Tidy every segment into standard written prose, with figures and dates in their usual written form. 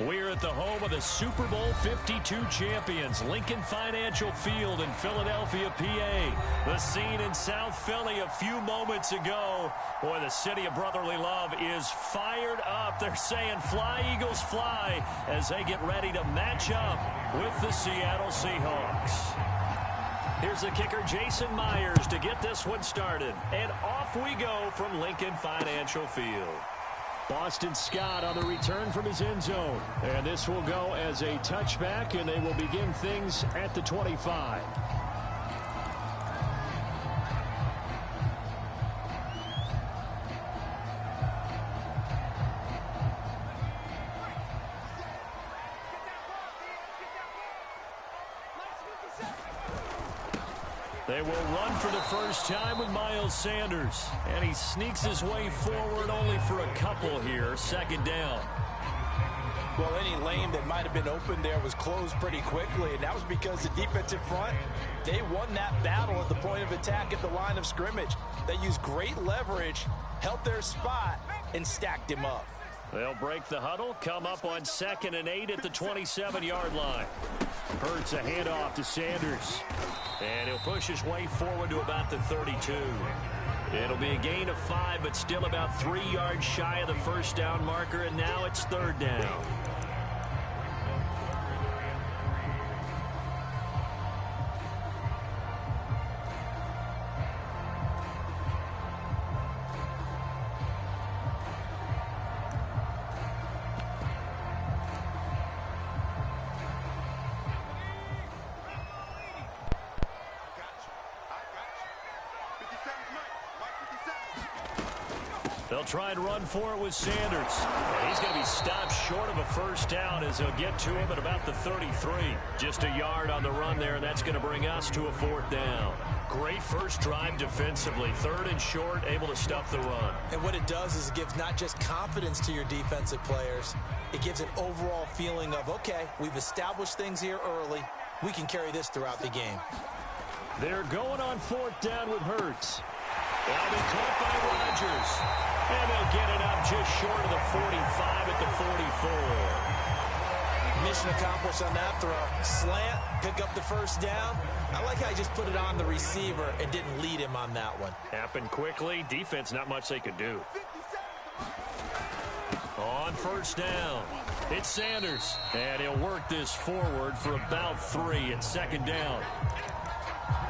We're at the home of the Super Bowl 52 champions, Lincoln Financial Field in Philadelphia, PA. The scene in South Philly a few moments ago. Boy, the city of brotherly love is fired up. They're saying, "Fly, Eagles, fly," as they get ready to match up with the Seattle Seahawks. Here's the kicker, Jason Myers, to get this one started. And off we go from Lincoln Financial Field. Boston Scott on the return from his end zone. And this will go as a touchback, and they will begin things at the 25. They will run for the first time with Miles Sanders. And he sneaks his way forward only for a couple here. Second down. Well, any lane that might have been open there was closed pretty quickly, and that was because the defensive front, they won that battle at the point of attack at the line of scrimmage. They used great leverage, held their spot, and stacked him up. They'll break the huddle, come up on 2nd and 8 at the 27-yard line. Hurts a handoff to Sanders. And he'll push his way forward to about the 32. It'll be a gain of 5, but still about 3 yards shy of the first down marker, and now it's 3rd down. They'll try and run for it with Sanders. And he's going to be stopped short of a first down as they'll get to him at about the 33. Just a yard on the run there, and that's going to bring us to a 4th down. Great first drive defensively. 3rd and short, able to stuff the run. And what it does is it gives not just confidence to your defensive players, it gives an overall feeling of, okay, we've established things here early. We can carry this throughout the game. They're going on 4th down with Hurts. They'll be caught by Rodgers. And they'll get it up just short of the 45 at the 44. Mission accomplished on that throw. Slant, pick up the first down. I like how he just put it on the receiver and didn't lead him on that one. Happened quickly. Defense, not much they could do. On 1st down, it's Sanders. And he'll work this forward for about 3 at 2nd down.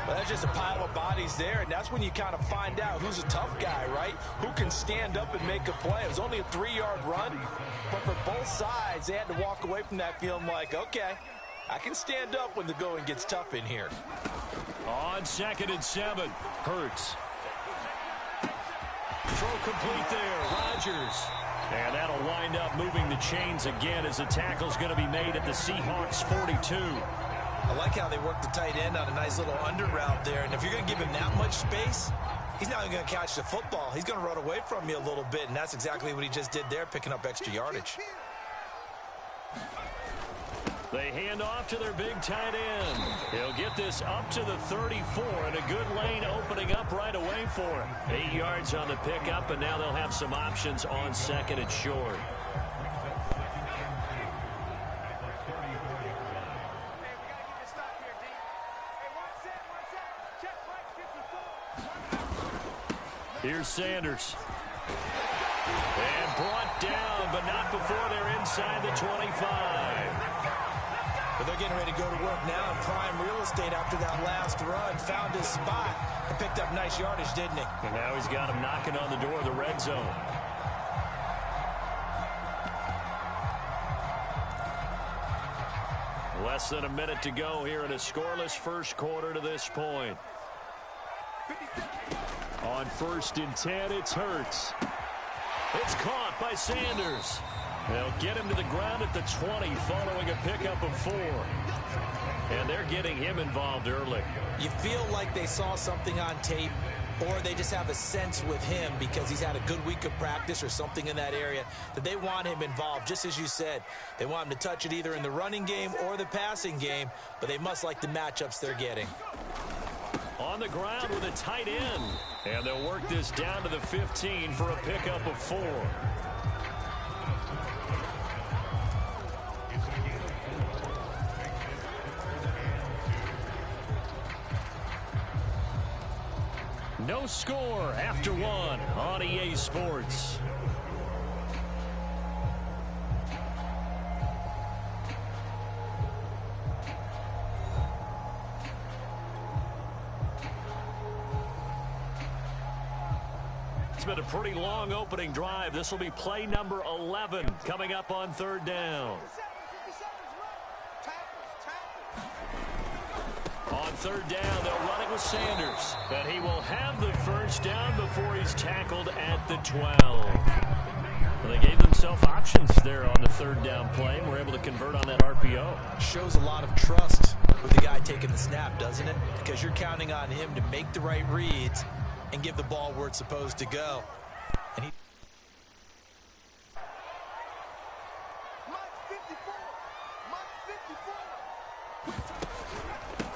Well, that's just a pile of bodies there, and that's when you kind of find out who's a tough guy, right? Who can stand up and make a play. It was only a 3-yard run, but for both sides, they had to walk away from that feeling like, okay, I can stand up when the going gets tough in here. On 2nd and 7, Hurts. Throw complete there, Rodgers. And that'll wind up moving the chains again as the tackle's going to be made at the Seahawks 42. I like how they work the tight end on a nice little under route there. And if you're going to give him that much space, he's not even going to catch the football. He's going to run away from you a little bit, and that's exactly what he just did there, picking up extra yardage. They hand off to their big tight end. He'll get this up to the 34, and a good lane opening up right away for him. 8 yards on the pickup, and now they'll have some options on 2nd and short. Here's Sanders. And brought down, but not before they're inside the 25. But they're getting ready to go to work now in prime real estate after that last run. Found his spot and picked up nice yardage, didn't he? And now he's got him knocking on the door of the red zone. Less than a minute to go here in a scoreless first quarter to this point. On 1st and 10, it's Hurts. It's caught by Sanders. They'll get him to the ground at the 20 following a pickup of 4. And they're getting him involved early. You feel like they saw something on tape, or they just have a sense with him because he's had a good week of practice or something in that area that they want him involved. Just as you said, they want him to touch it either in the running game or the passing game, but they must like the matchups they're getting. On the ground with a tight end. And they'll work this down to the 15 for a pickup of 4. No score after one on EA Sports. It's been a pretty long opening drive. This will be play number 11 coming up on third down. On third down, they'll run it with Sanders. But he will have the first down before he's tackled at the 12. Well, they gave themselves options there on the third down play and were able to convert on that RPO. Shows a lot of trust with the guy taking the snap, doesn't it? Because you're counting on him to make the right reads and give the ball where it's supposed to go. And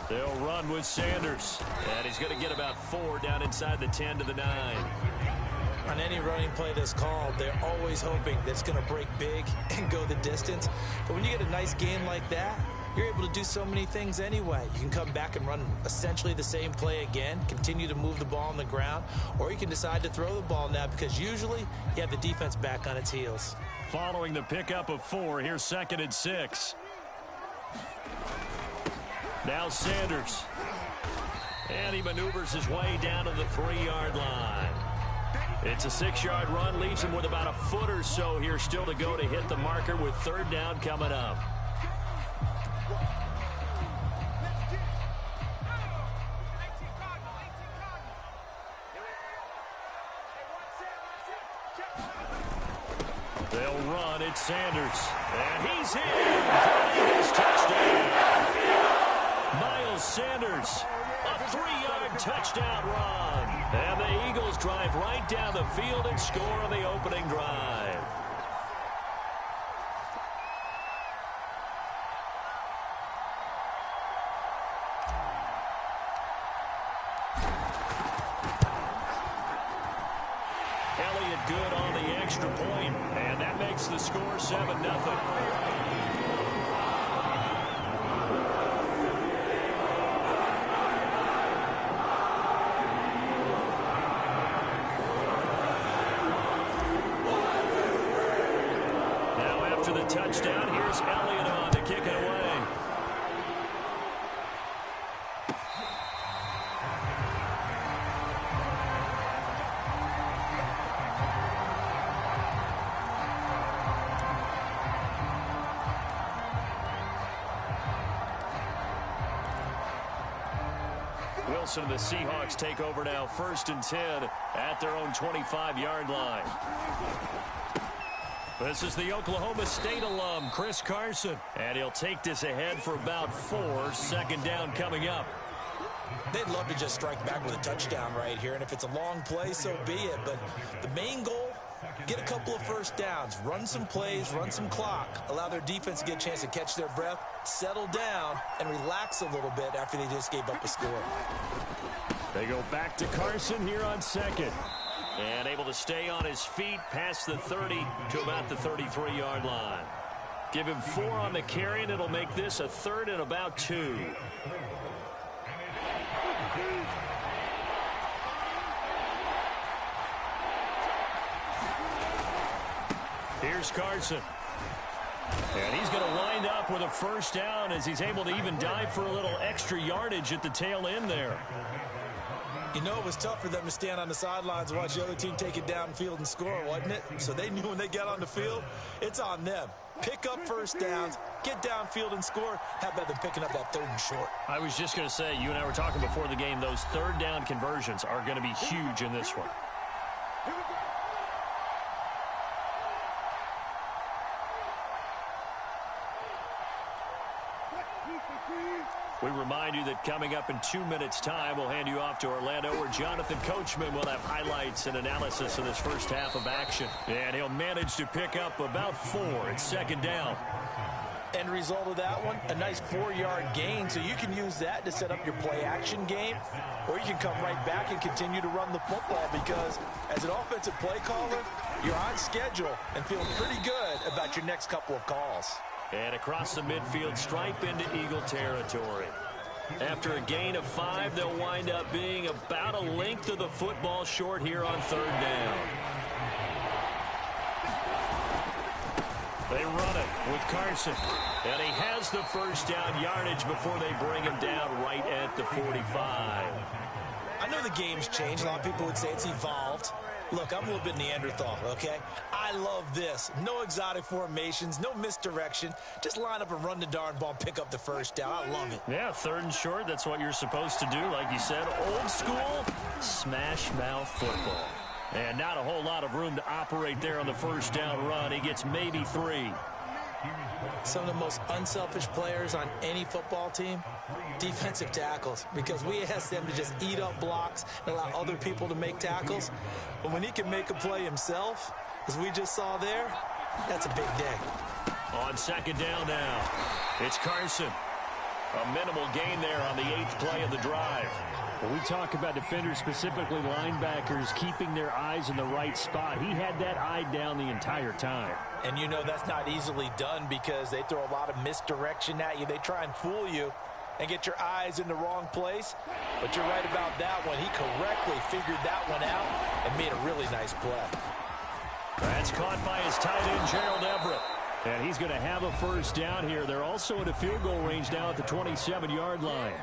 they'll run with Sanders. And he's going to get about 4 down inside the 10 to the 9. On any running play that's called, they're always hoping that it's going to break big and go the distance. But when you get a nice game like that, you're able to do so many things anyway. You can come back and run essentially the same play again, continue to move the ball on the ground, or you can decide to throw the ball now because usually you have the defense back on its heels. Following the pickup of 4, here's 2nd and 6. Now Sanders. And he maneuvers his way down to the 3-yard line. It's a 6-yard run, leaves him with about a foot or so here still to go to hit the marker with third down coming up. They'll run. It's Sanders. And he's in for his touchdown. Miles Sanders, a 3-yard touchdown run. And the Eagles drive right down the field and score on the opening drive. Elliott good on the extra point, and that makes the score 7-0. Now after the touchdown, here's Elliott on to kick it away. Wilson and the Seahawks take over now, 1st and 10 at their own 25-yard line. This is the Oklahoma State alum, Chris Carson. And he'll take this ahead for about 4. 2nd down coming up. They'd love to just strike back with a touchdown right here. And if it's a long play, so be it. But the main goal, get a couple of first downs, run some plays, run some clock, allow their defense to get a chance to catch their breath, settle down, and relax a little bit after they just gave up a score. They go back to Carson here on 2nd. And able to stay on his feet past the 30 to about the 33-yard line. Give him 4 on the carry, and it'll make this a 3rd and about 2. Here's Carson. And he's going to wind up with a first down as he's able to even dive for a little extra yardage at the tail end there. You know, it was tough for them to stand on the sidelines and watch the other team take it downfield and score, wasn't it? So they knew when they got on the field, it's on them. Pick up first downs, get downfield and score. How about them picking up that 3rd and short? I was just going to say, you and I were talking before the game, those 3rd down conversions are going to be huge in this one. We remind you that coming up in 2 minutes' time, we'll hand you off to Orlando, where Jonathan Coachman will have highlights and analysis of this first half of action. And he'll manage to pick up about 4. It's 2nd down. End result of that one, a nice 4-yard gain. So you can use that to set up your play-action game, or you can come right back and continue to run the football because as an offensive play caller, you're on schedule and feeling pretty good about your next couple of calls. And across the midfield stripe into Eagle territory. After a gain of 5, they'll wind up being about a length of the football short here on 3rd down. They run it with Carson. And he has the first down yardage before they bring him down right at the 45. I know the game's changed. A lot of people would say it's evolved. Look, I'm a little bit Neanderthal, okay? I love this. No exotic formations, no misdirection. Just line up and run the darn ball, pick up the first down. I love it. Yeah, 3rd and short, that's what you're supposed to do. Like you said, old school, smash mouth football. And not a whole lot of room to operate there on the first down run. He gets maybe 3. Some of the most unselfish players on any football team, defensive tackles, because we ask them to just eat up blocks and allow other people to make tackles. But when he can make a play himself, as we just saw there, that's a big day. On 2nd down now, it's Carson. A minimal gain there on the 8th play of the drive. When we talk about defenders, specifically linebackers, keeping their eyes in the right spot, he had that eye down the entire time. And you know that's not easily done because they throw a lot of misdirection at you. They try and fool you and get your eyes in the wrong place. But you're right about that one. He correctly figured that one out and made a really nice play. That's caught by his tight end, Gerald Everett. And he's going to have a first down here. They're also in a field goal range now at the 27-yard line.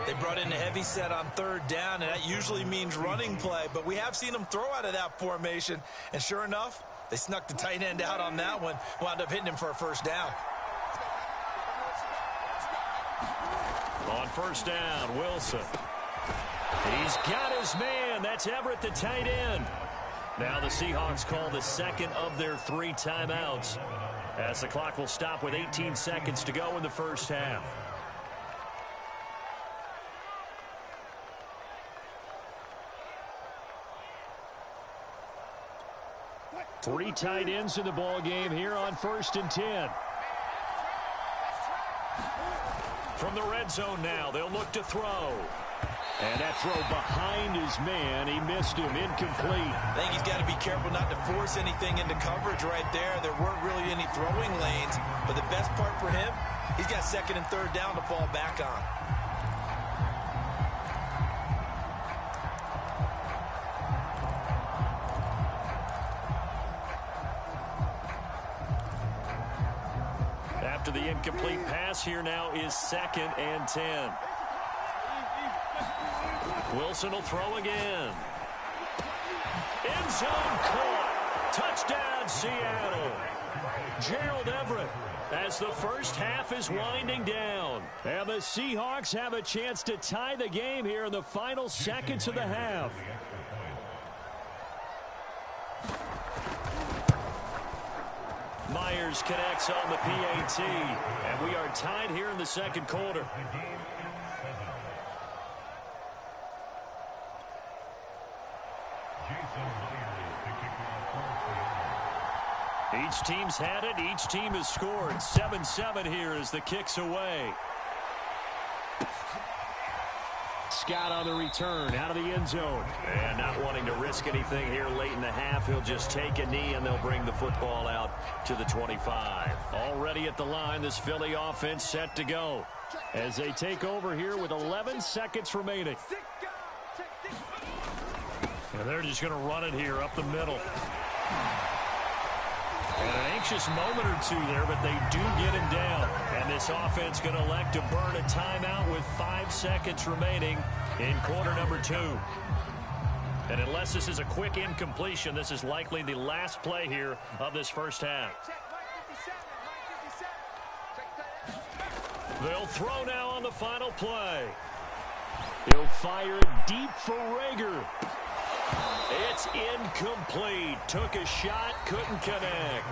They brought in a heavy set on 3rd down, and that usually means running play. But we have seen them throw out of that formation. And sure enough, they snuck the tight end out on that one. Wound up hitting him for a first down. On 1st down, Wilson. He's got his man. That's Everett, the tight end. Now the Seahawks call the 2nd of their 3 timeouts, as the clock will stop with 18 seconds to go in the first half. Three tight ends in the ball game here on 1st and 10. From the red zone now, they'll look to throw. And that throw behind his man, he missed him, incomplete. I think he's got to be careful not to force anything into coverage right there. There weren't really any throwing lanes, but the best part for him, he's got 2nd and 3rd down to fall back on. After the incomplete pass, here now is 2nd and 10. Wilson will throw again. End zone caught. Touchdown, Seattle. Gerald Everett as the first half is winding down. And the Seahawks have a chance to tie the game here in the final seconds of the half. Myers connects on the PAT, and we are tied here in the 2nd quarter. Each team's had it. Each team has scored. 7-7 here as the kick's away. Scott on the return out of the end zone. And not wanting to risk anything here late in the half, he'll just take a knee and they'll bring the football out to the 25. Already at the line, this Philly offense set to go as they take over here with 11 seconds remaining. And they're just going to run it here up the middle. And an anxious moment or two there, but they do get him down. And this offense going to elect to burn a timeout with 5 seconds remaining in quarter number 2. And unless this is a quick incompletion, this is likely the last play here of this first half. They'll throw now on the final play. He'll fire it deep for Rager. It's incomplete. Took a shot, couldn't connect.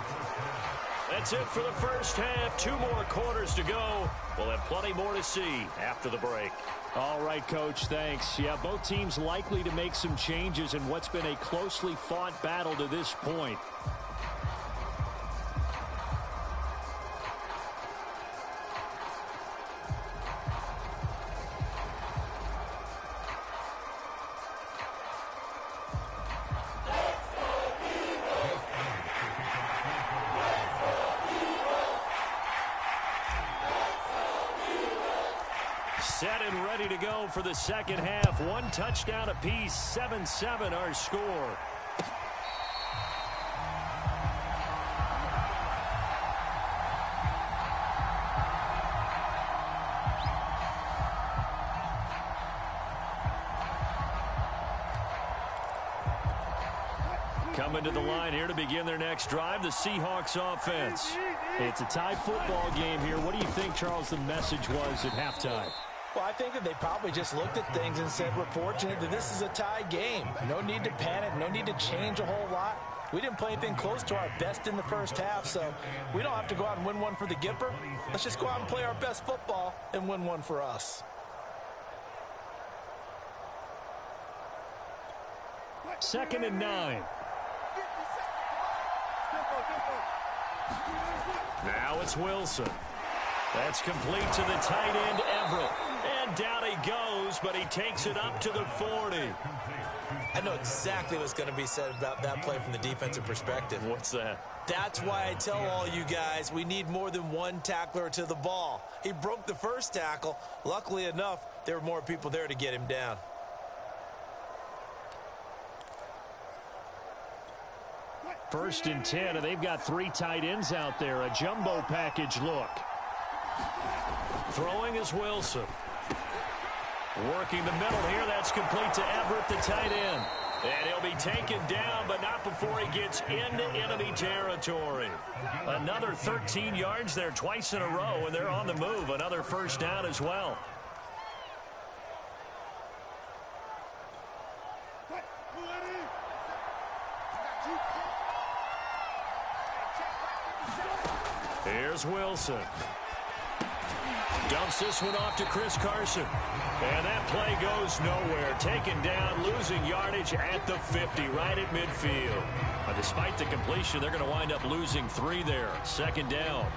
That's it for the first half. 2 more quarters to go. We'll have plenty more to see after the break. All right, Coach, thanks. Yeah, both teams likely to make some changes in what's been a closely fought battle to this point. Set and ready to go for the second half. One touchdown apiece, 7-7 our score. Coming to the line here to begin their next drive, the Seahawks offense. It's a tie football game here. What do you think, Charles, the message was at halftime? Well, I think that they probably just looked at things and said, we're fortunate that this is a tie game. No need to panic, no need to change a whole lot. We didn't play anything close to our best in the first half, so we don't have to go out and win one for the Gipper. Let's just go out and play our best football and win one for us. Second and 9. Now it's Wilson. That's complete to the tight end, Everett. And down he goes, but he takes it up to the 40. I know exactly what's going to be said about that play from the defensive perspective. What's that? That's why I tell all you guys we need more than one tackler to the ball. He broke the first tackle. Luckily enough, there were more people there to get him down. First and 10, and they've got 3 tight ends out there. A jumbo package look. Throwing is Wilson. Working the middle here. That's complete to Everett, the tight end. And he'll be taken down, but not before he gets into enemy territory. Another 13 yards there twice in a row, and they're on the move. Another first down as well. Here's Wilson. Dumps this one off to Chris Carson. And that play goes nowhere. Taken down, losing yardage at the 50, right at midfield. But despite the completion, they're going to wind up losing 3 there. Second down.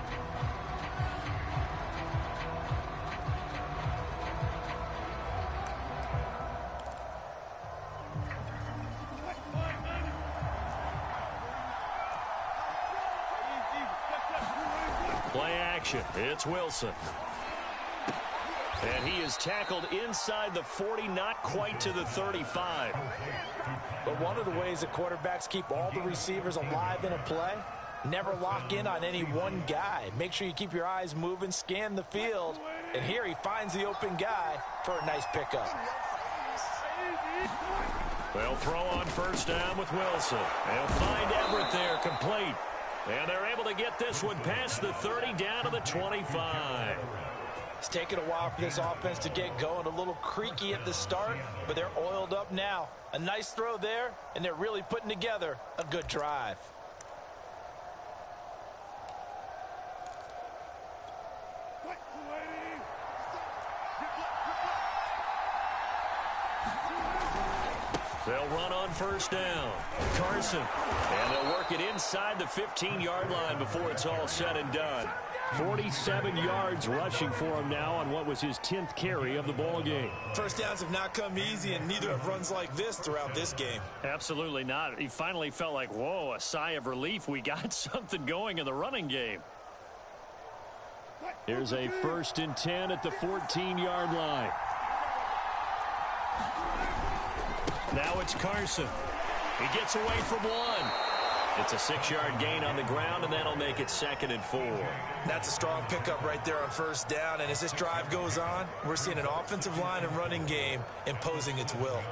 Play action. It's Wilson. And he is tackled inside the 40, not quite to the 35. But one of the ways that quarterbacks keep all the receivers alive in a play, never lock in on any one guy. Make sure you keep your eyes moving, scan the field. And here he finds the open guy for a nice pickup. They'll throw on first down with Wilson. They'll find Everett there, complete. And they're able to get this one past the 30 down to the 25. It's taken a while for this offense to get going. A little creaky at the start, but they're oiled up now. A nice throw there, and they're really putting together a good drive. They'll run on first down. Carson. And they'll work it inside the 15-yard line before it's all said and done. 47 yards rushing for him now on what was his 10th carry of the ball game. First downs have not come easy, and neither have runs like this throughout this game. Absolutely not. He finally felt like, whoa, a sigh of relief. We got something going in the running game. Here's a first and 10 at the 14-yard line. Now it's Carson. He gets away from one. It's a 6-yard gain on the ground, and that'll make it 2nd and 4. That's a strong pickup right there on first down, and as this drive goes on, we're seeing an offensive line and running game imposing its will.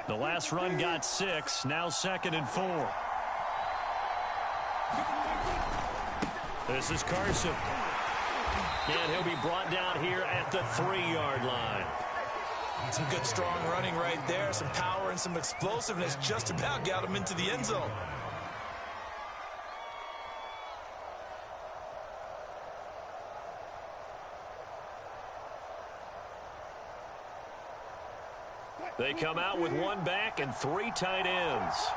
The last run got 6, now 2nd and 4. This is Carson. And he'll be brought down here at the 3-yard line. Some good, strong running right there. Some power and some explosiveness just about got him into the end zone. They come out with 1 back and 3 tight ends.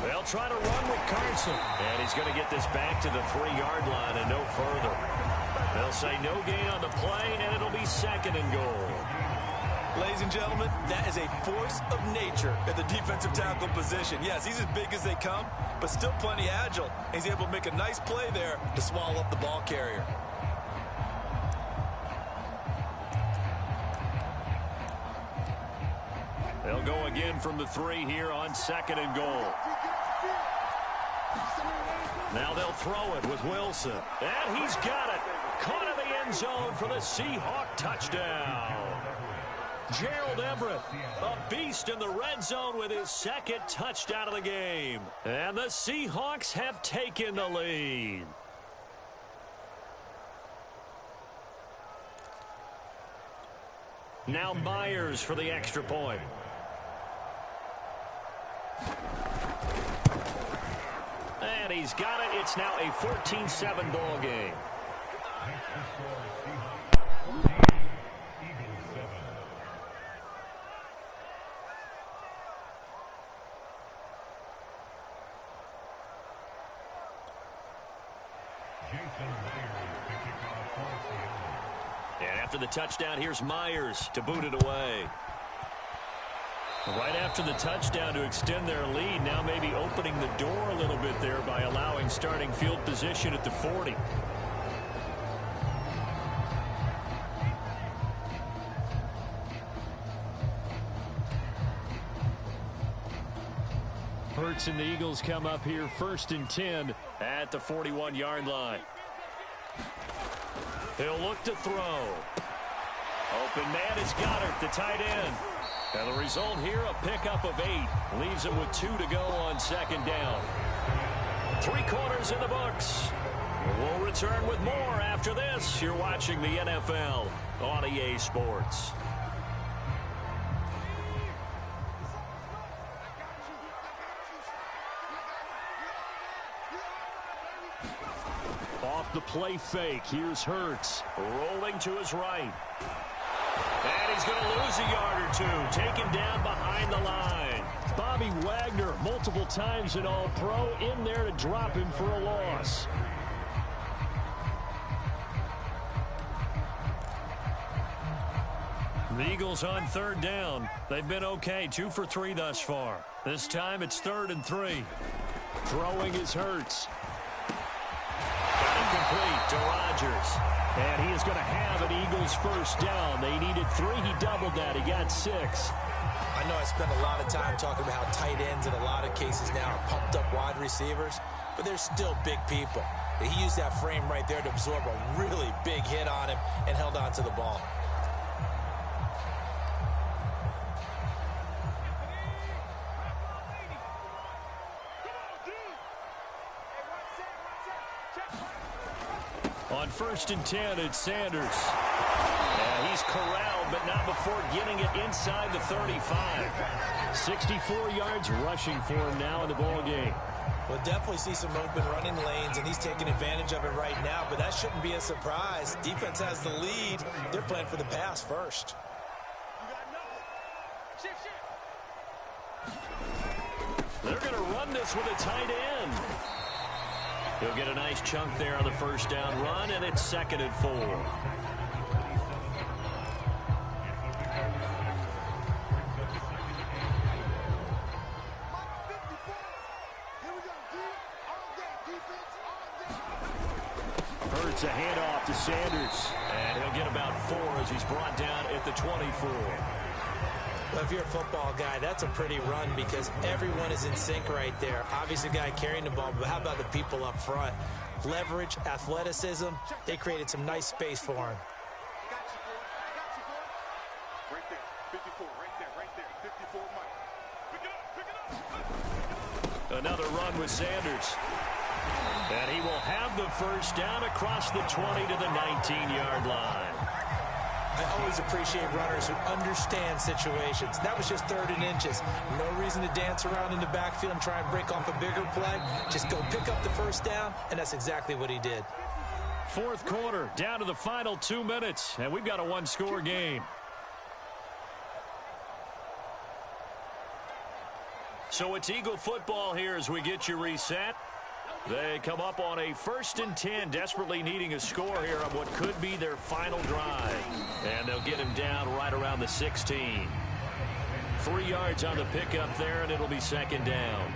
They'll try to run with Carson. And he's going to get this back to the 3-yard line and no further. They'll say no gain on the play, and it'll be 2nd and goal. Ladies and gentlemen, that is a force of nature at the defensive tackle position. Yes, he's as big as they come, but still plenty agile. He's able to make a nice play there to swallow up the ball carrier. They'll go again from the 3 here on 2nd and goal. Now they'll throw it with Wilson. And he's got it. Caught in the end zone for the Seahawk touchdown. Gerald Everett, a beast in the red zone with his 2nd touchdown of the game. And the Seahawks have taken the lead. Now Myers for the extra point. And he's got it. It's now a 14-7 ball game. And after the touchdown, here's Myers to boot it away. Right after the touchdown to extend their lead, now maybe opening the door a little bit there by allowing starting field position at the 40. Hurts and the Eagles come up here 1st and 10 at the 41-yard line. He'll look to throw. Open man is Goddard, the tight end. And the result here, a pickup of 8. Leaves him with 2 to go on 2nd down. 3 quarters in the books. We'll return with more after this. You're watching the NFL on EA Sports. Off the play fake, here's Hurts. Rolling to his right. And he's going to lose a yard or 2. Taken down behind the line. Bobby Wagner, multiple times an All-Pro, in there to drop him for a loss. The Eagles on 3rd down. They've been okay, 2 for 3 thus far. This time it's 3rd and 3. Throwing is Hurts. Incomplete to Rodgers. And he is going to have an Eagles 1st down. They needed 3. He doubled that. He got 6. I know I spent a lot of time talking about how tight ends in a lot of cases now are pumped up wide receivers, but they're still big people. He used that frame right there to absorb a really big hit on him and held on to the ball. On 1st and 10, it's Sanders. Yeah, he's corralled, but not before getting it inside the 35. 64 yards rushing for him now in the ball game. We'll definitely see some open running lanes, and he's taking advantage of it right now, but that shouldn't be a surprise. Defense has the lead. They're playing for the pass first. They're going to run this with a tight end. He'll get a nice chunk there on the 1st down run, and it's 2nd and 4. Hurts a handoff to Sanders, and he'll get about 4 as he's brought down at the 24. Well, if you're a football guy, that's a pretty run because everyone is in sync right there. Obviously, the guy carrying the ball, but how about the people up front? Leverage, athleticism, they created some nice space for him. Right there, 54, right there, 54, Mike. Pick it up. Another run with Sanders. And he will have the 1st down across the 20 to the 19-yard line. I always appreciate runners who understand situations. That was just 3rd and inches. No reason to dance around in the backfield and try and break off a bigger play. Just go pick up the 1st down, and that's exactly what he did. 4th quarter, down to the final 2 minutes, and we've got a 1-score game. So it's Eagle football here as we get you reset. They come up on a 1st and 10, desperately needing a score here on what could be their final drive. And they'll get him down right around the 16. 3 yards on the pickup there, and it'll be 2nd down.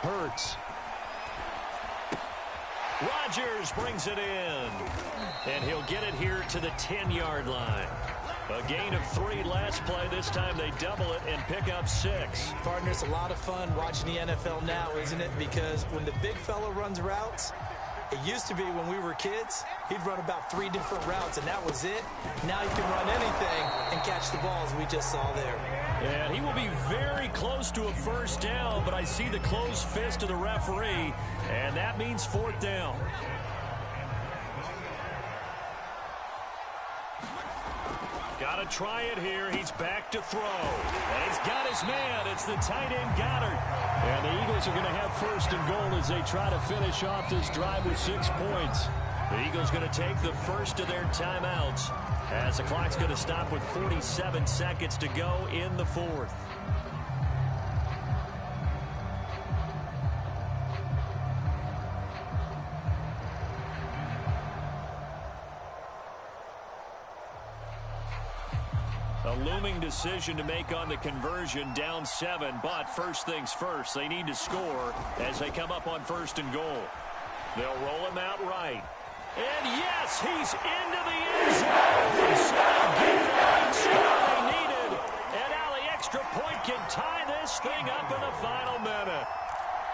Hurts. Rodgers brings it in. And he'll get it here to the 10-yard line. A gain of 3 last play. This time they double it and pick up 6. Partner, it's a lot of fun watching the NFL now, isn't it? Because when the big fella runs routes, it used to be when we were kids, he'd run about 3 different routes, and that was it. Now he can run anything and catch the ball, as we just saw there. And he will be very close to a 1st down, but I see the closed fist of the referee, and that means 4th down. Got to try it here. He's back to throw. And he's got his man. It's the tight end, Goddard. And the Eagles are going to have 1st and goal as they try to finish off this drive with 6 points. The Eagles going to take the first of their timeouts as the clock's going to stop with 47 seconds to go in the 4th. A looming decision to make on the conversion, down 7, but first things first, they need to score as they come up on 1st and goal. They'll roll him out right. And yes, he's into the end zone. So get the big score they needed. And now the extra point can tie this thing up in the final minute.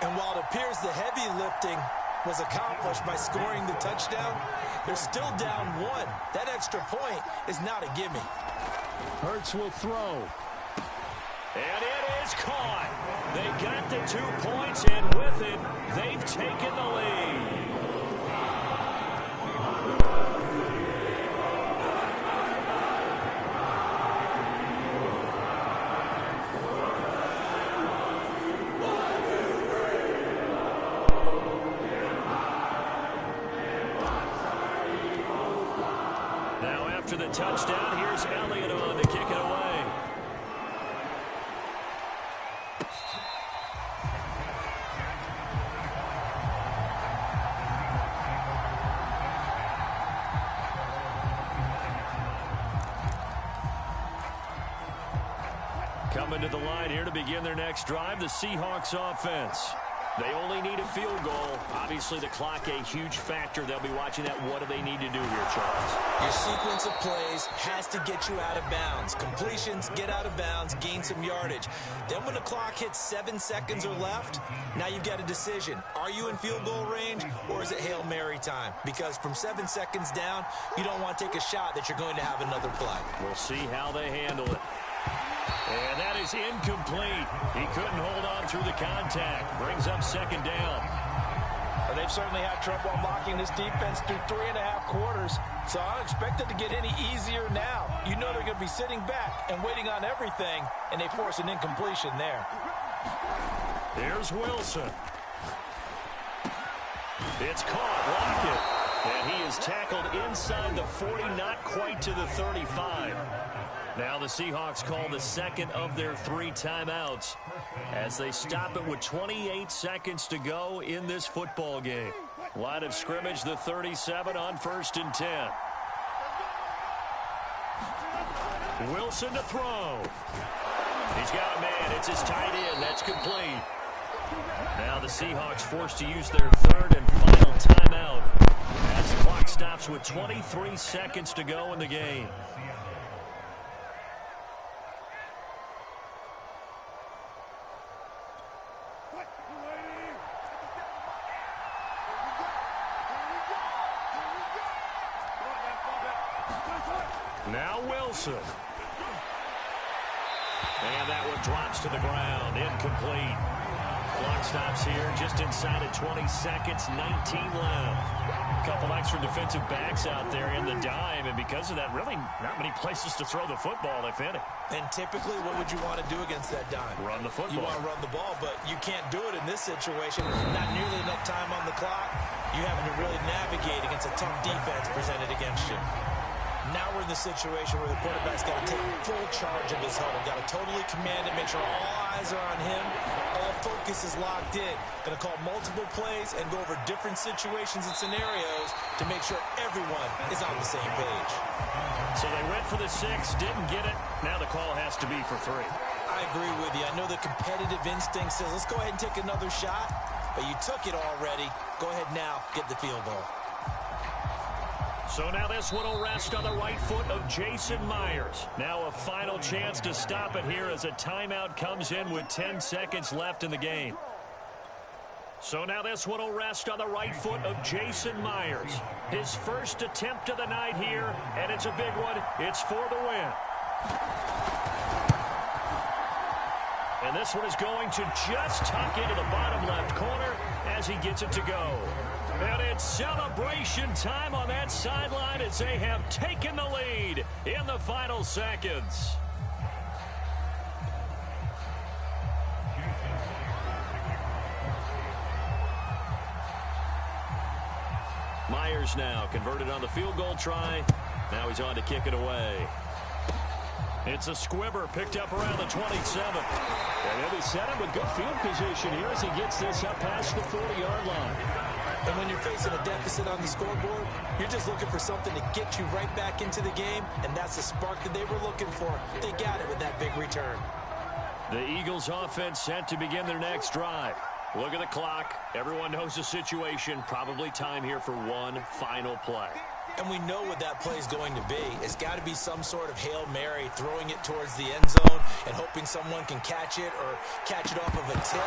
And while it appears the heavy lifting was accomplished by scoring the touchdown, they're still down 1. That extra point is not a gimme. Hurts will throw. And it is caught. They got the 2 points, and with it, they've taken the lead. Now after the touchdown, here's Elliott on to kick it away. Coming to the line here to begin their next drive, the Seahawks offense. They only need a field goal. Obviously, the clock a huge factor. They'll be watching that. What do they need to do here, Charles? Your sequence of plays has to get you out of bounds. Completions, get out of bounds, gain some yardage. Then when the clock hits 7 seconds or left, now you've got a decision. Are you in field goal range, or is it Hail Mary time? Because from 7 seconds down, you don't want to take a shot that you're going to have another play. We'll see how they handle it. And that is incomplete. He couldn't hold on through the contact. Brings up 2nd down. Well, they've certainly had trouble unlocking this defense through 3.5 quarters, so I don't expect it to get any easier now. You know they're going to be sitting back and waiting on everything, and they force an incompletion there. Here's Wilson. It's caught. Lockett. And he is tackled inside the 40, not quite to the 35. Now the Seahawks call the 2nd of their 3 timeouts as they stop it with 28 seconds to go in this football game. Line of scrimmage, the 37 on 1st and 10. Wilson to throw. He's got a man. It's his tight end. That's complete. Now the Seahawks forced to use their 3rd and final timeout as the clock stops with 23 seconds to go in the game. Now Wilson. And that one drops to the ground. Incomplete. Clock stops here just inside of 20 seconds. 19 left. A couple extra defensive backs out there in the dime, and because of that, really not many places to throw the football, if any. And typically, what would you want to do against that dime? Run the football. You want to run the ball, but you can't do it in this situation. Not nearly enough time on the clock. you having to really navigate against a tough defense presented against you. Now we're in the situation where the quarterback's got to take full charge of his huddle, got to totally command it, make sure all eyes are on him, all focus is locked in. Going to call multiple plays and go over different situations and scenarios to make sure everyone is on the same page. So they went for the 6, didn't get it. Now the call has to be for 3. I agree with you. I know the competitive instinct says, let's go ahead and take another shot, but you took it already. Go ahead now, get the field goal. So now this one will rest on the right foot of Jason Myers. Now a final chance to stop it here as a timeout comes in with 10 seconds left in the game. So now this one will rest on the right foot of Jason Myers. His first attempt of the night here, and it's a big one. It's for the win. And this one is going to just tuck into the bottom left corner as he gets it to go. And it's celebration time on that sideline as they have taken the lead in the final seconds. Myers now converted on the field goal try. Now he's on to kick it away. It's a squibber picked up around the 27. And they'll be set up with good field position here as he gets this up past the 40-yard line. And when you're facing a deficit on the scoreboard, you're just looking for something to get you right back into the game, and that's the spark that they were looking for. They got it with that big return. The Eagles offense set to begin their next drive. Look at the clock. Everyone knows the situation. Probably time here for one final play. And we know what that play is going to be. It's got to be some sort of Hail Mary, throwing it towards the end zone and hoping someone can catch it or catch it off of a tip.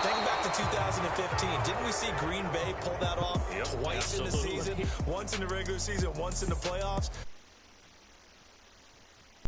Think back to 2015. Didn't we see Green Bay pull that off twice in the season? Once in the regular season, once in the playoffs.